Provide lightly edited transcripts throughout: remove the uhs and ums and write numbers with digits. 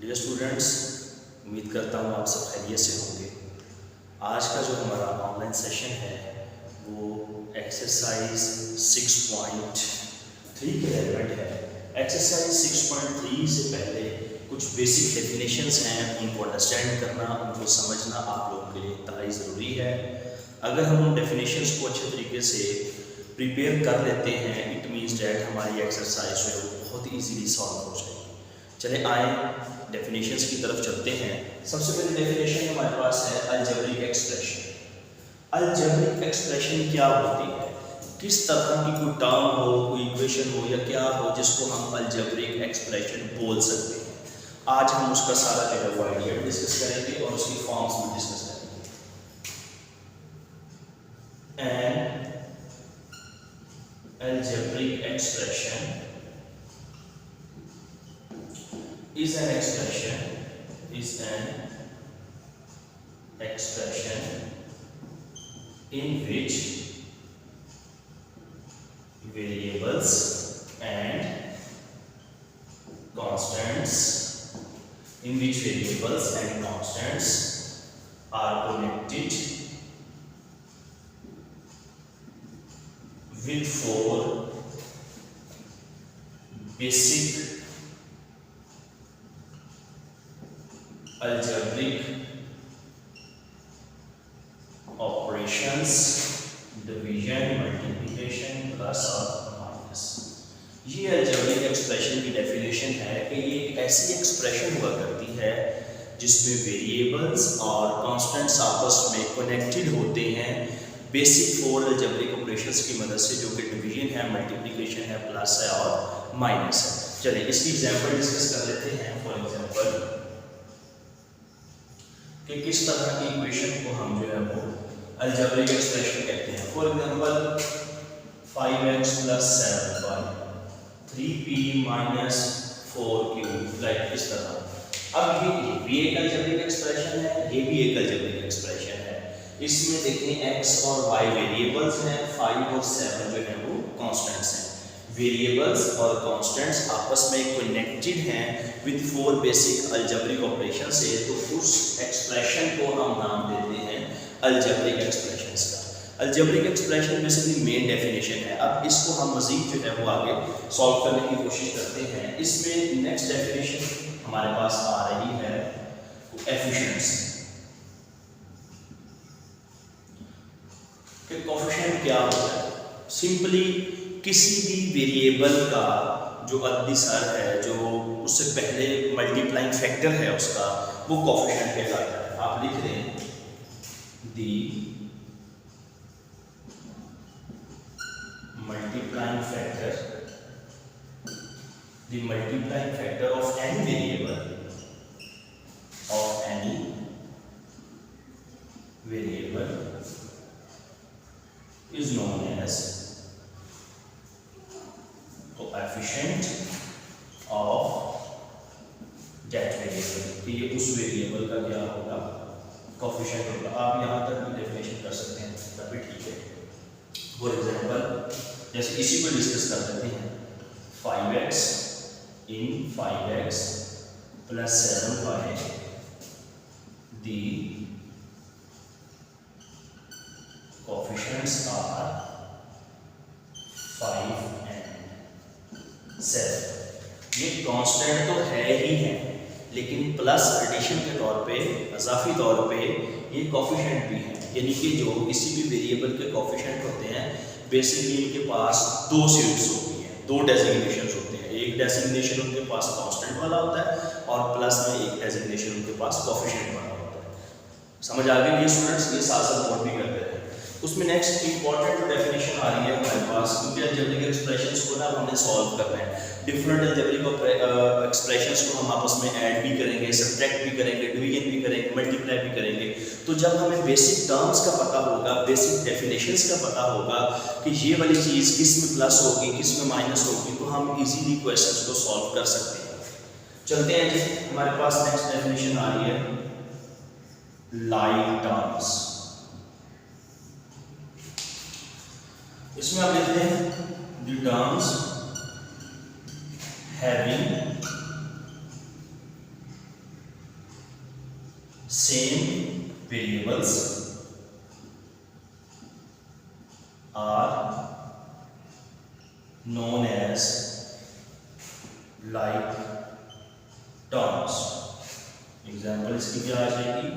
Dear students, उम्मीद करता हूँ आप सब खैरियत से होंगे। आज का जो हमारा ऑनलाइन सेशन है वो एक्सरसाइज 6.3 के रेलेवेंट है। एक्सरसाइज 6.3 से पहले कुछ बेसिक डेफिनेशंस हैं, उनको अंडरस्टैंड करना, उनको समझना आप लोगों के लिए इंतहाई ज़रूरी है। अगर हम उन डेफिनेशंस को अच्छे तरीके से प्रिपेयर कर लेते हैं, इट मीन्स डैट हमारी एक्सरसाइज जो है वो बहुत ईजीली सॉल्व हो जाएगी। चले आए डेफिनेशंस की तरफ चलते हैं। सबसे पहली डेफिनेशन हमारे पास है अलजेब्रिक एक्सप्रेशन। अलजेब्रिक एक्सप्रेशन क्या होती है? किस तरह की कोई टर्म हो, कोई इक्वेशन हो या क्या हो जिसको हम अलजेब्रिक एक्सप्रेशन बोल सकते हैं। आज हम उसका सारा जो है वो आइडिया डिस्कस करेंगे और उसकी फॉर्म्स भी डिस्कस करेंगे। And algebraic expression is an expression in which variables and constants are connected with four basic algebraic operations: division, multiplication, plus और माइनस। ये अलजेब्रिक एक्सप्रेशन की डेफिनेशन है कि ये एक ऐसी एक्सप्रेशन हुआ करती है जिसमें वेरिएबल्स और कांस्टेंट्स आपस में कनेक्टेड होते हैं बेसिक फोर अलजेब्रिक ऑपरेशंस की मदद से, जो कि डिवीजन है, मल्टीप्लिकेशन है, प्लस है और माइनस है। चलिए इसकी एग्जांपल डिस्कस कर लेते हैं। फॉर एग्जांपल कि किस तरह की इक्वेशन को हम जो है वो अलजेब्रिक एक्सप्रेशन कहते हैं। For example 5x + 7y 3p - 4q, like इस तरह। अब ये भी एक अलजेब्रिक एक्सप्रेशन है, ये भी एक अलजेब्रिक एक्सप्रेशन है। इसमें देखें x और y वेरिएबल्स हैं, 5 और 7 जो है वो कांस्टेंट्स हैं। वेरिएबल्स और कांस्टेंट्स आपस में कनेक्टेड हैं with four basic algebraic operation से, तो उस एक्सप्रेशन को हम नाम देते हैं अलजेब्रिक एक्सप्रेशंस का। Algebraic expression basically main definition है। अब इसको हम मजीद जो है वो आगे सॉल्व करने की कोशिश करते हैं। इसमें नेक्स्ट डेफिनेशन हमारे पास आ रही है एफिशिएंसी। कोएफिशिएंट क्या होता है? सिंपली किसी भी वेरिएबल का जो अदिसर है, जो उससे पहले मल्टीप्लाइंग फैक्टर है उसका, वो कोएफिशिएंट कहलाता है। आप लिख दें the multiplying factor of any variable is known as coefficient of that variable। कि ये उस वेरिएबल का क्या होगा? कोएफिशिएंट होगा। आप यहाँ तक भी डेफिनेशन कर सकते हैं, तब भी ठीक है। फॉर एग्जांपल जैसे इसी को डिस्कस कर लेते हैं। 5x + 7y the coefficients are 5 and 7। ये कांस्टेंट तो है ही है, लेकिन प्लस एडिशन के तौर पे, इजाफी तौर पे ये कोएफिशिएंट भी है। यानी कि जो किसी भी वेरिएबल के कोएफिशिएंट होते हैं, बेसिकली इनके पास दो सीरीज होती हैं, दो डेजिग्नेशंस होते हैं। एक डेजिग्नेशन उनके पास कांस्टेंट वाला होता है और प्लस में एक डेजिग्नेशन उनके पास कोएफिशिएंट वाला होता है। समझ आ गई ये स्टूडेंट्स? ये साथ साथ नोट भी करते हैं। उसमें नेक्स्ट इंपॉर्टेंट डेफिनेशन आ रही है हमारे पास, क्योंकि अलजेब्रिक एक्सप्रेशंस को ना हमने सॉल्व करना है। डिफरेंट अलजेब्रिक एक्सप्रेशंस को हम आपस में ऐड भी करेंगे, सब्ट्रैक्ट भी करेंगे, डिवीजन भी करेंगे, मल्टीप्लाई भी करेंगे। तो जब हमें बेसिक टर्म्स का पता होगा, बेसिक डेफिनेशंस का पता होगा कि ये वाली चीज़ किस में प्लस होगी, किस में माइनस होगी, तो हम इजीली क्वेश्चंस को सॉल्व कर सकते हैं। चलते हैं जी, हमारे पास नेक्स्ट डेफिनेशन आ रही है लाइक टर्म्स। इसमें आप लिखते हैं the terms having same variables are known as like terms। Example इसकी क्या आ जाएगी,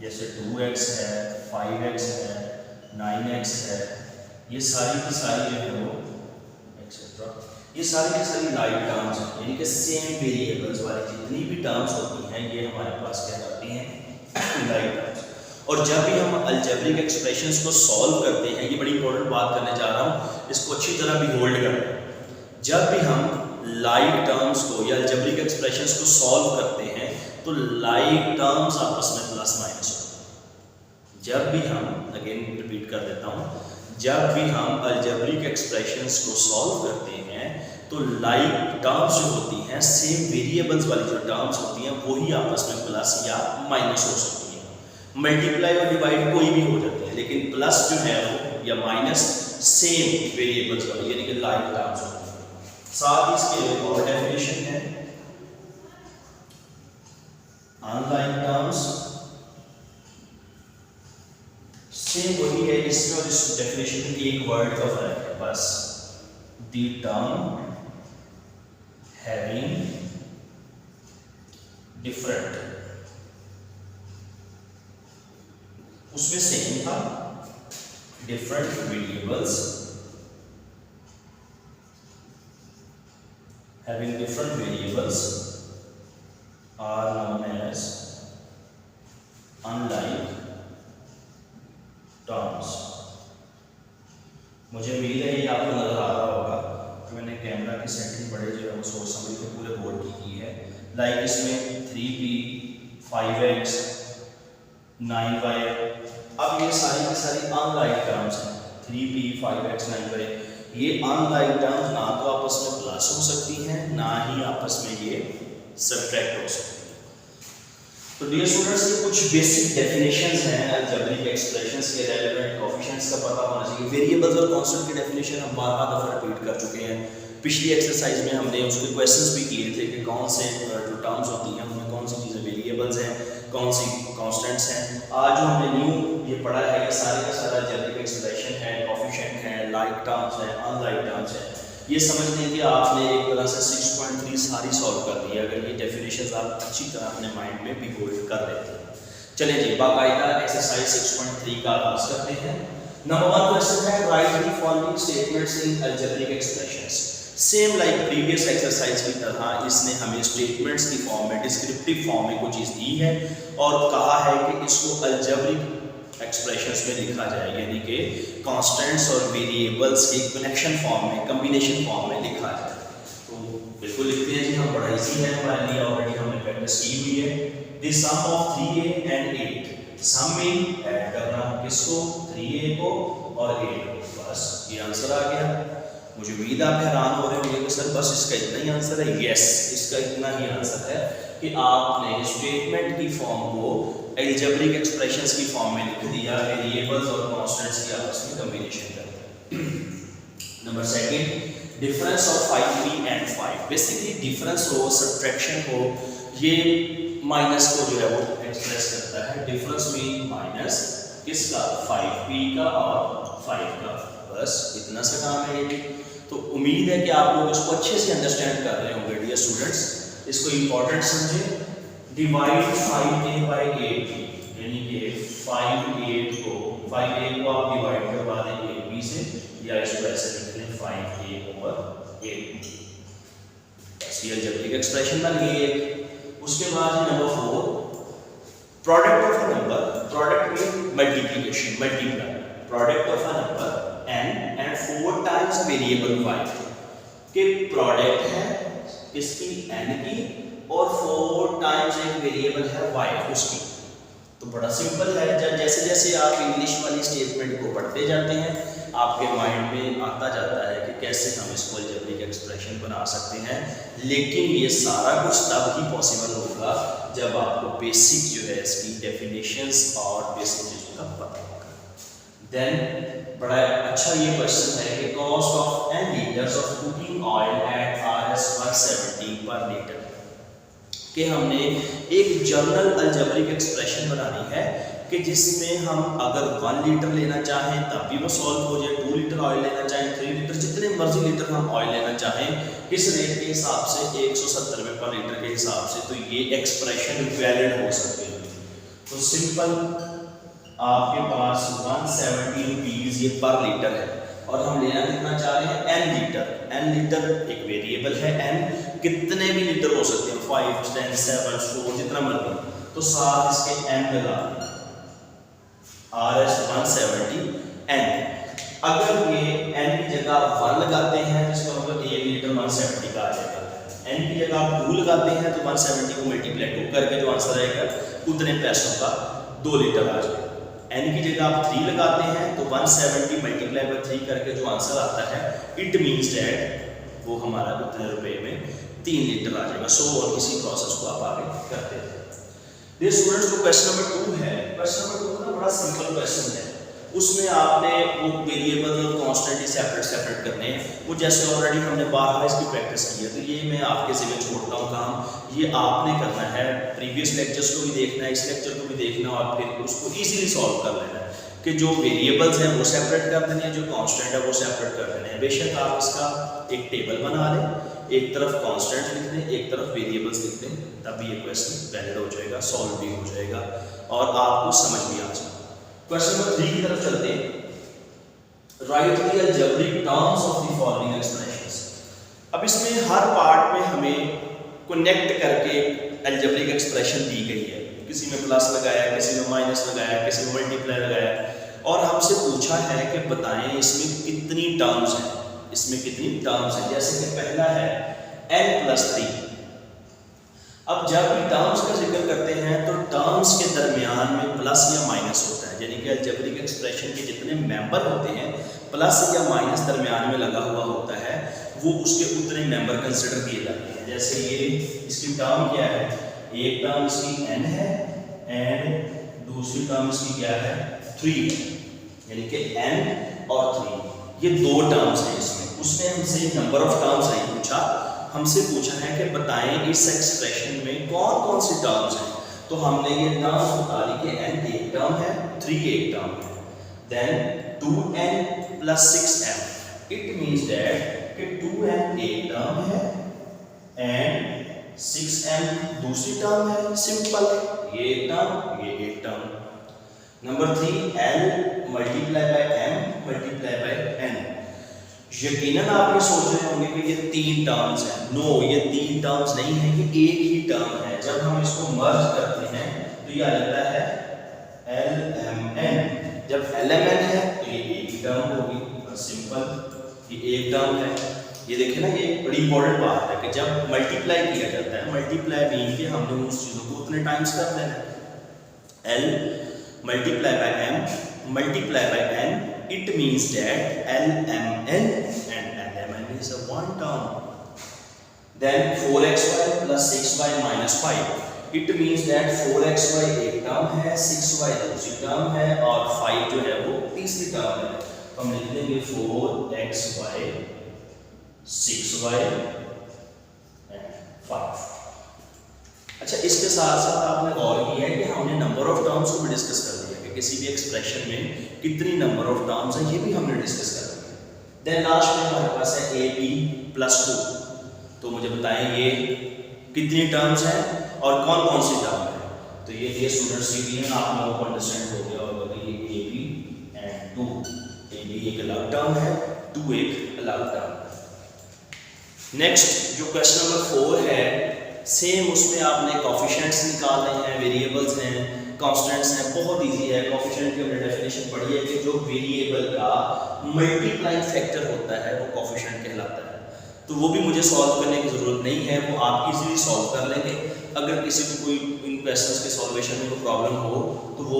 जैसे 2x है, 5x है, 9x है, ये सारी की सारी जो है वो एक्सेट्रा, ये सारी की सारी लाइक टर्म्स हैं, यानी कि सेम वेरिएबल्स वाली जितनी भी टर्म्स होती हैं ये हमारे पास क्या करती हैं, लाइक टर्म्स। और जब भी हम अलजेब्रिक एक्सप्रेशंस को सॉल्व करते हैं, ये बड़ी इंपॉर्टेंट बात करने जा रहा हूँ, इसको अच्छी तरह भी होल्ड करते हैं। जब भी हम लाइक टर्म्स को या अलजेब्रिक एक्सप्रेशंस को सॉल्व करते हैं तो लाइक टर्म्स आपस में प्लस माइनस होते हैं। जब भी हम, अगेन रिपीट कर देता हूँ, जब भी हम अलजेब्रिक एक्सप्रेशंस को सॉल्व करते हैं तो लाइक टर्म्स जो होती हैं, सेम वेरिएबल्स वाली जो टर्म्स होती हैं, वही आपस में प्लस या माइनस हो सकती हैं। मल्टीप्लाई और डिवाइड कोई भी हो जाते हैं, लेकिन प्लस जो है वो या माइनस सेम वेरिएबल्स वाली यानी कि लाइक टर्म्स होती हैं। साथ ही इसके एक और डेफिनेशन है, अनलाइक टर्म्स, सेम वही है, इसमें और इस डेफिनेशन में एक वर्ड का फर्क है बस, द टर्म हैविंग डिफरेंट, उसमें सेम था, different variables having different variables are known as unlike terms। मुझे उम्मीद है ये आपको नजर आ रहा होगा कि मैंने कैमरा की सेटिंग बड़े जो है वो सोच समझ के पूरे बोर्ड की है। लाइक इसमें 3p, 5x, 9y, अब ये सारी की सारी अनलाइक टर्म्स हैं। 3p, 5x, 9y, ये अनलाइक टर्म्स ना तो आपस में प्लस हो सकती हैं, ना ही आपस में ये सब्ट्रैक्ट हो सकती हैं। तो डियर स्टूडेंट्स, ये कुछ बेसिक डेफिनेशंस हैं अलजेब्रिक एक्सप्रेशंस के, रेलेवेंट कोएफिशिएंट्स का पता होना चाहिए। वेरिएबल्स और कांस्टेंट की डेफिनेशन हम बार-बार दफा रिपीट कर चुके हैं। पिछली एक्सरसाइज में हमने उसके क्वेश्चंस भी किए थे कि कौन से जो टर्म्स होती हैं उनमें कौन सी चीज़ें वेरिएबल्स हैं, कौन सी कांस्टेंट्स हैं। आज जो हमने न्यू ये पढ़ा है, ये सारे का सारा अलजेब्रिक एक्सप्रेशन है, कोएफिशिएंट है, लाइक टर्म्स है, अनलाइक टर्म्स है। ये समझ लें कि आपने एक तरह से 6.3 सारी सॉल्व कर दी है अगर ये डेफिनेशंस आप अच्छी तरह अपने माइंड में भी होल्ड कर लेते हैं। चलिए जी, बाकायदा एक्सरसाइज 6.3 का आगाज करते हैं। नंबर 1 क्वेश्चन है, right the following statements in algebraic expressions. Same like previous exercise की तरह इसने हमें स्टेटमेंट्स की फॉर्म में, डिस्क्रिप्टिव फॉर्म में कुछ चीज़ दी है और कहा है कि इसको अलजेब्रिक एक्सप्रेशंस में लिखा जाए, यानी कि कांस्टेंट्स और वेरिएबल्स के कनेक्शन फॉर्म में, कॉम्बिनेशन फॉर्म में लिखा जाए। तो बिल्कुल लिखते हैं जी हम, बड़ा इजी है हमारे लिए, ऑलरेडी हमने प्रैक्टिस की हुई है। The sum of 3a and 8, sum में ऐड करना किसको, 3a को और 8 को, बस ये आंसर आ गया। मुझे उम्मीद आप हैरान हो रहे होंगे कि सर बस इसका इतना ही आंसर है। यस, इसका इतना ही आंसर है कि आपने स्टेटमेंट की फॉर्म को अलजेब्रिक एक्सप्रेशंस की फॉर्म में लिख दिया, वेरिएबल्स और कांस्टेंट्स की आपस में कॉम्बिनेशन कर। Number 2, difference of 5p and 5। Basically difference हो, सब्ट्रैक्शन हो, ये माइनस को जो है वो एक्सप्रेस करता है। डिफरेंस मीन माइनस किसका, 5p का और 5 का, बस इतना सा काम है ये। तो उम्मीद है कि आप लोग इसको अच्छे से अंडरस्टैंड कर रहे होंगे डियर स्टूडेंट्स। इसको इंपॉर्टेंट समझें। डिवाइड 5a by 8, यानी कि 5a को आप डिवाइड करवा दें ab से, या इसको ऐसे लिख लें 5a over 8। ये अलजेब्रिक एक्सप्रेशन बन गई है। उसके बाद number 4, product of a number, product mean multiplication, multiply, product of a number n and 4 times variable y के प्रोडक्ट है इसकी n की और 4 टाइम्स एक वेरिएबल है y उसकी। तो बड़ा सिंपल है, जैसे जैसे आप इंग्लिश वाली स्टेटमेंट को पढ़ते जाते हैं आपके माइंड में आता जाता है कि कैसे हम इसको अलजेब्रिक एक्सप्रेशन बना सकते हैं। लेकिन ये सारा कुछ तब ही पॉसिबल होगा जब आपको बेसिक जो है इसकी डेफिनेशंस और बेसिक चीज़ों का पता होगा। देन बड़ा अच्छा ये क्वेश्चन है कि cost of n litres of cooking oil eight RS 170 पर लीटर। कि हमने एक जनरल अलजेब्रिक एक्सप्रेशन बनानी है कि जिसमें हम अगर 1 लीटर लेना चाहें तब भी वो सॉल्व हो जाए, 2 लीटर ऑयल लेना चाहें, 3 लीटर, जितने मर्जी लीटर हम ऑयल लेना चाहें इस रेट के हिसाब से 170 रुपये पर लीटर के हिसाब से, तो ये एक्सप्रेशन वैलिड हो सकती है। तो सिंपल आपके पास 170 रुपीज़ ये पर लीटर है और हम लेना कितना चाह रहे हैं n लीटर। n लीटर एक वेरिएबल है, n कितने भी लीटर हो सकते हैं, 5, 10, 7, 4 जितना मर्जी, तो साथ इसके n लगा दें, RS 170 n। अगर ये n की जगह 1 लगाते हैं तो इसका मतलब 1 लीटर 170 का आ जाएगा। n की जगह आप 2 लगाते हैं तो 170 को मल्टीप्लाई 2 करके जो आंसर आएगा उतने पैसों का 2 लीटर आ जाएगा। n की जगह आप 3 लगाते हैं तो 170 मल्टीप्लाई बाय 3 करके जो आंसर आता है इट मीन्स दैट वो हमारा उतने रुपए में 3 लीटर आ जाएगा। सो और इसी प्रोसेस को आप आगे करते हैं। ये स्टूडेंट्स को क्वेश्चन नंबर 2 है। क्वेश्चन नंबर 2 ना बड़ा सिंपल क्वेश्चन है, उसमें आपने वो वेरिएबल और कांस्टेंट ही सेपरेट करने हैं। वो जैसे ऑलरेडी हमने बारहा इसकी प्रैक्टिस की है, तो ये मैं आपके ज़िम्मे छोड़ता हूँ काम, ये आपने करना है। प्रीवियस लेक्चर्स को भी देखना है, इस लेक्चर को भी देखना और फिर उसको इजीली सॉल्व कर लेना है कि जो वेरिएबल्स हैं वो सेपरेट कर देने हैं, जो कांस्टेंट है वो सेपरेट कर देने हैं। बेशक आप इसका एक टेबल बना लें, एक तरफ कांस्टेंट लिख दें, एक तरफ वेरिएबल्स लिख दें, तभी ये क्वेश्चन वैलिड हो जाएगा, सॉल्व भी हो जाएगा और आपको समझ भी आ जाएगा। क्वेश्चन नंबर 3 की तरफ चलते हैं। Right the algebraic terms of the following expressions. अब इसमें हर पार्ट में हमें कनेक्ट करके अलजेब्रिक एक्सप्रेशन दी गई है, किसी में प्लस लगाया, किसी में माइनस लगाया, किसी में मल्टीप्लाई लगाया और हमसे पूछा है कि बताएं इसमें कितनी टर्म्स हैं, इसमें कितनी टर्म्स हैं। जैसे कि पहला है n+3। अब जब भी टर्म्स का जिक्र करते हैं तो टर्म्स के दरमियान में प्लस या माइनस होता है, यानी कि अलजेब्रिक एक्सप्रेशन के जितने मेंबर होते हैं प्लस या माइनस दरमियान में लगा हुआ होता है, वो उसके उतने मेंबर कंसिडर किए जाते हैं। जैसे ये इसकी टर्म क्या है, एक टर्म इसकी n है एंड दूसरी टर्म इसकी क्या है 3 है, यानी कि n और 3 ये 2 टर्म्स हैं इसमें। उसने हमसे नंबर ऑफ टर्म्स नहीं पूछा, हमसे पूछा है कि बताएं इस एक्सप्रेशन में कौन कौन सी टर्म्स हैं। तो हमने ये टर्म्स बता दी कि n एक टर्म है, 3 एक टर्म है, then 2n + 6m, it means that कि 2n एक टर्म है एंड 6m दूसरी टर्म है। सिंपल, ये एक टर्म, ये एक term. Number 3 l × m × n। यकीनन आप ये सोच रहे होंगे कि ये 3 टर्म्स हैं। नो, ये 3 टर्म्स नहीं है, ये एक ही टर्म है। जब हम इसको मर्ज करते हैं तो ये आ जाता है lmn। जब lmn है तो ये एक ही टर्म होगी, सिंपल, ये एक टर्म है। ये देखिए ना, ये बड़ी इंपॉर्टेंट बात है कि जब मल्टीप्लाई किया जाता है, मल्टीप्लाई मीन के हमने उस चीज़ों को उतने टाइम्स कर देना है। l × m × n, it means that lmn and lmn is a one term. Then 4xy + 6y - 5, it means that 4xy एक टर्म है, 6y दूसरी टर्म है और 5 जो है वो तीसरी टर्म है। तो हम लिख देंगे 4xy 6y and 5। अच्छा, इसके साथ साथ आपने गौर किया है कि हमने नंबर ऑफ टर्म्स को भी डिस्कस कर दिया कि किसी भी एक्सप्रेशन में कितनी नंबर ऑफ टर्म्स हैं, ये भी हमने डिस्कस कर दिया। देन लास्ट में हमारे पास है ab + 2। तो मुझे बताएं ये कितनी टर्म्स हैं और कौन कौन सी टर्म है। तो ये डियर स्टूडेंट्स के आप लोगों को अंडरस्टैंड हो गया होगा कि ये ab एंड 2, ab एक अलग टर्म है, 2 एक अलग टर्म है। नेक्स्ट जो क्वेश्चन नंबर 4 है, सेम उसमें आपने कोफिशिएंट्स निकालने हैं, वेरिएबल्स हैं, कांस्टेंट्स हैं। बहुत इजी है। कोफिशिएंट की हमने डेफिनेशन पढ़ी है कि जो वेरिएबल का मल्टीप्लाइंग फैक्टर होता है वो कोफिशिएंट कहलाता है। तो वो भी मुझे सॉल्व करने की ज़रूरत नहीं है, वो आप इजीली सॉल्व कर लेंगे। अगर किसी को कोई इन क्वेश्चंस के सॉल्वेशन में कोई प्रॉब्लम हो तो वो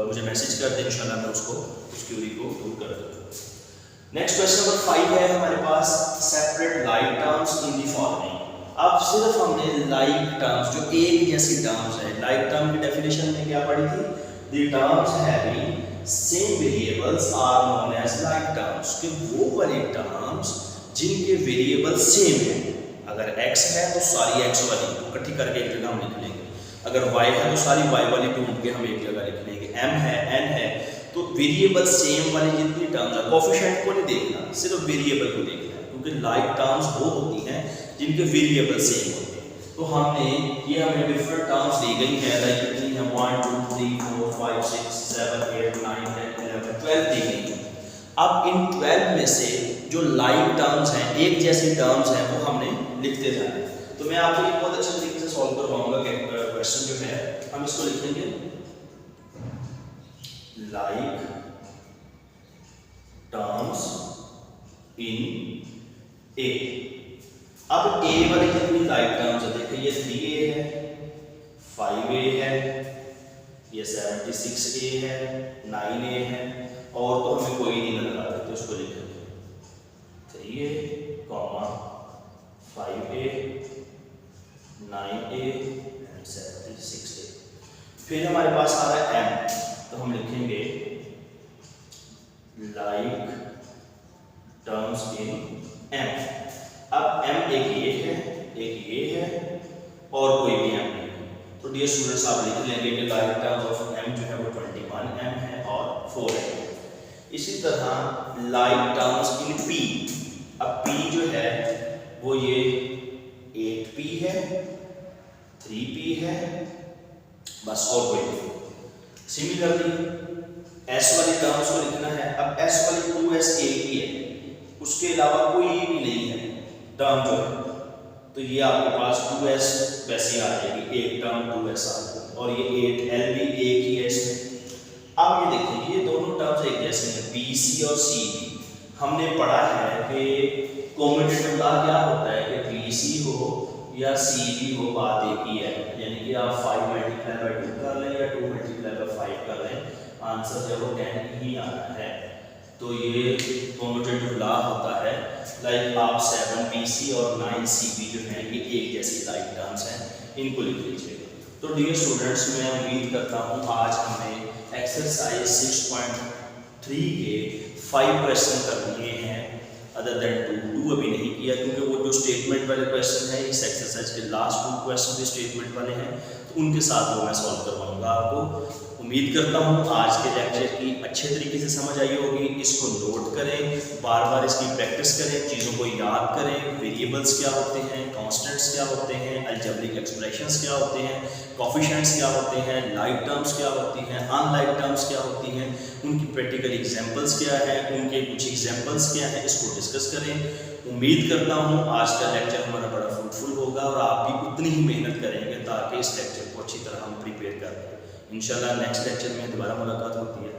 मुझे मैसेज कर दें, इंशाल्लाह मैं उसको उस क्वेरी को दूर कर दूँगा। नेक्स्ट क्वेश्चन नंबर 5 है हमारे पास, separate like terms in the following. अब सिर्फ हमने लाइक टर्म्स, जो एक जैसी टर्म्स है, लाइक टर्म की डेफिनेशन में क्या पढ़ी थी, the terms having same variables are known as like terms, कि वो वाले टर्म्स जिनके वेरिएबल सेम हैं। अगर x है तो सारी x वाली इकट्ठी करके एक जगह हम लिख लेंगे, अगर y है तो सारी y वाली ढूंढ के हम एक जगह लिख लेंगे, m है n है तो वेरिएबल सेम वाली जितनी टर्म्स है, कोफिशिएंट को नहीं देखना, सिर्फ वेरिएबल को देखना है, क्योंकि लाइक टर्म्स वो होती हैं जिनके वेरिएबल सेम होते हैं। तो हमने ये हमें डिफरेंट टर्म्स दी गई हैं, लाइक कितनी है 1 2 3 4 5 6 7 8 9 10 11 12 दी गई हैं। अब इन 12 में से जो लाइक टर्म्स हैं, एक जैसी टर्म्स हैं, वो हमने लिखते जाना है। तो मैं आपको ये बहुत अच्छे तरीके से सॉल्व करवाऊंगा क्वेश्चन जो है, हम इसको लिखेंगे लाइक टर्म्स इन ए। अब ए वाली जितनी लाइक टर्म्स है, देखिए ये 3a है, 5a है, ये 76a है, 9a है, और तो हमें कोई नहीं नजर आ रहा तो उसको लिख देंगे 3a, 5a, 9a and 76a। फिर हमारे पास आ रहा है m, तो हम लिखेंगे लाइक टर्म्स इन m। अब m एक ये है, एक ये है, और कोई भी m नहीं है, तो डियर स्टूडेंट्स आप लिख लेंगे कि लाइक टर्म्स ऑफ m जो है वो 21m है और 4 है। इसी तरह लाइक टर्म्स इन p, अब p जो है वो ये 8p है, 3p है, बस और कोई नहीं। सिमिलरली s वाली टर्म्स को लिखना है, अब s वाली 2s एक ही है, उसके अलावा कोई भी नहीं है टर्म जो है, तो ये आपके पास 2s वैसे आ जाएगी, एक टर्म 2s आ जाएगी, और ये 8l भी एक ही है इसमें। अब ये देखिए ये दोनों टर्म्स एक जैसे हैं, bc और cb। हमने पढ़ा है कि कॉम्यूटेटिव लॉ क्या होता है कि bc हो या cb हो, बात एक ही है, यानी कि आप 5 मल्टीप्लाई बाय 2 कर लें या 2 मल्टीप्लाई बाय 5 कर लें, आंसर जो वो 10 ही आना है। तो ये कॉम्यूटेटिव लॉ होता है, लाइक आप 7bc और 9cb जो हैं ये एक जैसी लाइक टर्म्स हैं, इनको लिख लीजिएगा। तो डियर स्टूडेंट्स, मैं उम्मीद करता हूँ आज हमने एक्सरसाइज 6.3 के 5 क्वेश्चन कर लिए हैं, अदर देन 2 अभी नहीं किया, क्योंकि वो जो स्टेटमेंट वाले क्वेश्चन हैं इस एक्सरसाइज के लास्ट 2 क्वेश्चन भी स्टेटमेंट वाले हैं, तो उनके साथ वो मैं सॉल्व करवाऊंगा आपको। उम्मीद करता हूँ आज के लेक्चर की अच्छे तरीके से समझ आई होगी। इसको नोट करें, बार बार इसकी प्रैक्टिस करें, चीज़ों को याद करें, वेरिएबल्स क्या होते हैं, कांस्टेंट्स क्या होते हैं, अलजेब्रिक एक्सप्रेशंस क्या होते हैं, कोफिशिएंट्स क्या होते हैं, लाइक टर्म्स क्या होती हैं, अनलाइक टर्म्स क्या होती हैं, उनकी प्रैक्टिकल एग्जांपल्स क्या है, उनके कुछ एग्जांपल्स क्या है, इसको डिस्कस करें। उम्मीद करता हूँ आज का लेक्चर हमारा बड़ा फ्रूटफुल होगा और आप भी उतनी ही मेहनत करेंगे ताकि इस लेक्चर को अच्छी तरह हम प्रिपेयर कर पाएँ। इंशाल्लाह नेक्स्ट लेक्चर में दोबारा मुलाकात होती है।